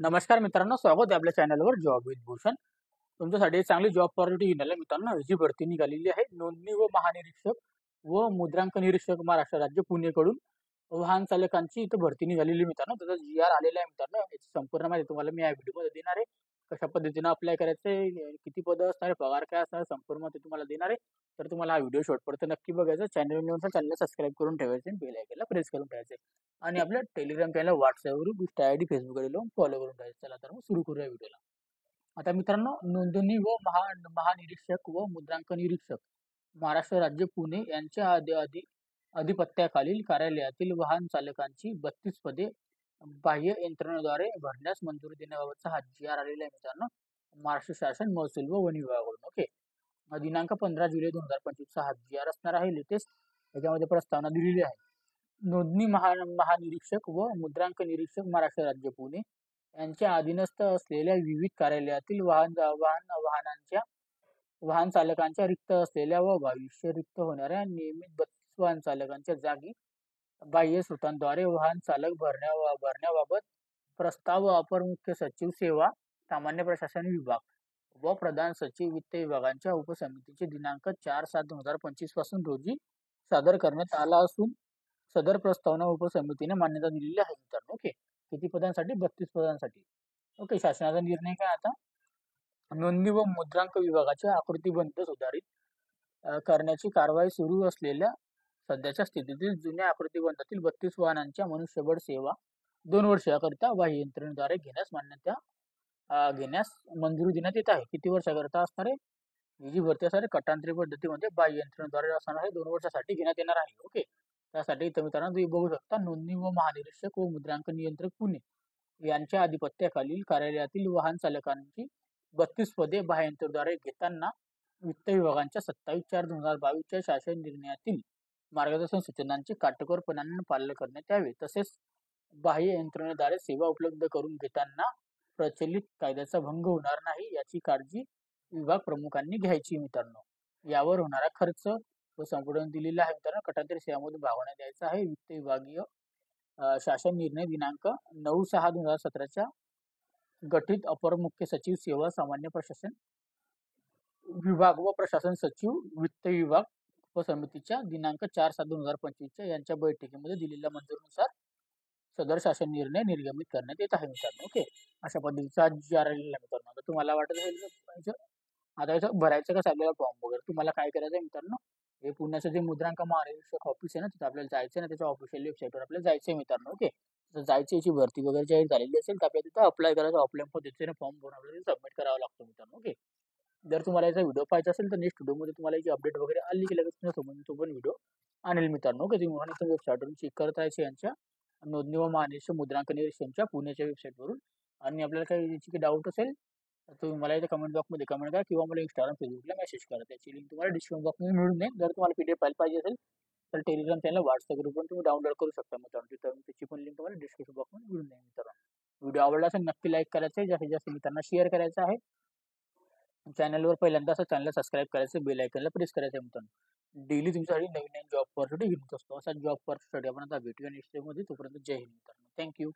नमस्कार मित्रांनो, स्वागत आहे आपल्या चॅनलवर जॉब विथ भूषण. तुमच्यासाठी एक चांगली जॉब ऑपॉर्च्युनिटी घेऊन आले मित्रांनो. ही जी भरती निघालेली आहे नोंदणी व महानिरीक्षक व मुद्रांक निरीक्षक महाराष्ट्र राज्य पुणेकडून वाहन चालकांची इथं भरती निघालेली आहे मित्रांनो. त्याचा GR आलेला आहे मित्रांनो. याची संपूर्ण माहिती तुम्हाला मी या व्हिडिओमध्ये देणार आहे. कशा पद्धतीनं अप्लाय करायचंय, किती पदं असणार आहे, पगार काय असणार, संपूर्ण माहिती तुम्हाला देणार आहे. तर तुम्हाला हा व्हिडिओ शेवटपर्यंत नक्की बघायचा. चॅनलला सबस्क्राईब करून ठेवायचे आणि बेल आयकॉनला प्रेस करून ठेवायचे. आणि आपल्या टेलिग्राम चॅनल, व्हॉट्सअपवर, इंस्टा आयडी, फेसबुक आयडी लावून फॉलो करून ठेवायचं. चला तर मग सुरू करूया व्हिडिओला. आता मित्रांनो, नोंदणी व महानिरीक्षक व मुद्रांक निरीक्षक महाराष्ट्र राज्य पुणे यांच्या अधिपत्याखालील कार्यालयातील वाहन चालकांची 32 पदे बाह्य यंत्रणेद्वारे भरण्यास मंजुरी देण्याबाबतचा हा GR आलेला आहे मित्रांनो. महाराष्ट्र शासन महसूल व वन विभागाकडून. ओके. दिनांक 15 जुलै 2025 चा हा GR असणार आहे, लेटेस्ट. याच्यामध्ये प्रस्तावना दिलेली आहे. नोंदणी महानिरीक्षक व मुद्रांक निरीक्षक महाराष्ट्र राज्य पुणे यांच्या अधीनस्थ असलेल्या विविध कार्यालयातील वाहन चालकांच्या रिक्त असलेल्या व भविष्य रिक्त होणाऱ्या नियमित 32 वाहन चालकांच्या जागी बाह्य स्रोतांद्वारे वाहन चालक भरण्याबाबत प्रस्ताव अपर मुख्य सचिव सेवा, सामान्य प्रशासन विभाग व प्रधान सचिव वित्त विभागांच्या उपसमितीचे दिनांक 4/7/2025 पासून रोजी सादर करण्यात आला असून सदर प्रस्तावना उपसमितीने मान्यता दिलेली आहे मित्रांनो. ओके. किती पदांसाठी? 32 पदांसाठी. ओके. शासनाचा निर्णय काय आता? नोंदणी व मुद्रांक विभागाच्या आकृतीबंध सुधारित करण्याची कारवाई सुरू असलेल्या सध्याच्या स्थितीतील जुन्या आकृतीबंधातील 32 वाहनांच्या मनुष्यबळ सेवा 2 वर्षाकरिता बाह्य यंत्रणेद्वारे घेण्यास मंजुरी देण्यात येत आहे. किती वर्षाकरिता असणार आहे? ही जी भरती असणार आहे कटांतरी पद्धतीमध्ये बाह्य यंत्रणेद्वारे असणार आहे, 2 वर्षासाठी घेण्यात येणार आहे. ओके. त्यासाठी इथं मित्रांनो तुम्ही बघू शकता, नोंदणी व महानिरीक्षक व मुद्रांक नियंत्रक पुणे यांच्या अधिपत्याखालील कार्यालयातील वाहन चालकांची 32 पदे बाह्ययंत्रणेद्वारे घेताना वित्त विभागाच्या 27/4/2022 च्या शासन निर्णयातील मार्गदर्शन सूचनांचे काटेकोरपणाने पालन करण्यात यावे. तसेच बाह्य यंत्रणेद्वारे सेवा उपलब्ध करून घेताना प्रचलित कायद्याचा भंग होणार नाही याची काळजी विभाग प्रमुखांनी घ्यायची मित्रांनो. यावर होणारा खर्च व संपूर्ण दिलेला आहे मित्रांनो. कटांतरी सेवांमधून भागवण्यात द्यायचा आहे. वित्त विभागीय शासन निर्णय दिनांक 9/6/2017 च्या गठीत अपर मुख्य सचिव सेवा, सामान्य प्रशासन विभाग व प्रशासन सचिव वित्त विभाग उपसमितीच्या दिनांक 4/7/2025 च्या यांच्या बैठकीमध्ये दिलेल्या मंजुरीनुसार सदर शासन निर्णय निर्गमित करण्यात येत आहे मित्रांनो. ओके. अशा पद्धतीचा GR आलेला आहे मित्रांनो. आता तुम्हाला वाटत असेल आता याचं भरायचं कसं आपल्याला फॉर्म वगैरे, तुम्हाला काय करायचं आहे मित्रांनो, हे पुण्याचं जे मुद्रांक महानिरीक्षक ऑफिस आहे ना, तिथे आपल्याला जायचं ना, त्याच्या ऑफिशियल वेबसाईटवर आपल्याला जायचं आहे मित्रांनो. ओके. तर जायची याची भरती वगैरे जाहीर झालेली असेल तर आपल्याला तिथं अप्लाय करायचं. ऑफलाईन पद्धतीने फॉर्म भरून आपल्याला सबमिट करावा लागतो मित्रांनो. ओके. जर तुम्हाला याचा व्हिडिओ पाहायचा असेल तर नेक्स्ट व्हिडिओमध्ये तुम्हाला याची अपडेट वगैरे आली की लगेच तो पण व्हिडिओ आणेल मित्रांनो. ओके. तुम्ही वेबसाईटवरून चेक करत राहायचे यांच्या नोंदणी व महानिरीक्षक मुद्रांक निरीक्षणच्या पुण्याच्या वेबसाईटवरून. आणि आपल्याला काही याची काही डाऊट असेल तर तुम्ही मला इथे कमेंट बॉक्समध्ये कमेंट करा किंवा मला इंस्टाग्राम, फेसबुकला मेसेज करा. त्याची लिंक तुम्हाला डिस्क्रिप्शन बॉक्समध्ये मिळून जाईल. जर तुम्हाला PDF फाईल पाहिजे असेल तर टेलिग्राम चॅनल, व्हॉट्सअप ग्रुप पण तुम्ही डाउनलोड करू शकता मित्रांनो. तिथं त्याची पण लिंक तुम्हाला डिस्क्रिप्शन बॉक्समध्ये मिळून जाईल मित्रांनो. व्हिडिओ आवडला असेल नक्की लाईक करायचं आहे, जास्तीत जास्त मित्रांना शेअर करायचं आहे. चॅनलवर पहिल्यांदा असं चॅनल सबस्क्राईब करायचं, बेल आयकॉनला प्रेस करायचं आहे मित्रांनो. डेली तुमच्यासाठी नवीन नवीन जॉब ऑपॉर्च्युनिटी घेऊन असतो. असा जॉब ऑपॉर्च्युनिटी आपण आता भेटूया नेक्स्ट मध्ये. तोपर्यंत जय हिंद मित्रांनो. थँक्यू.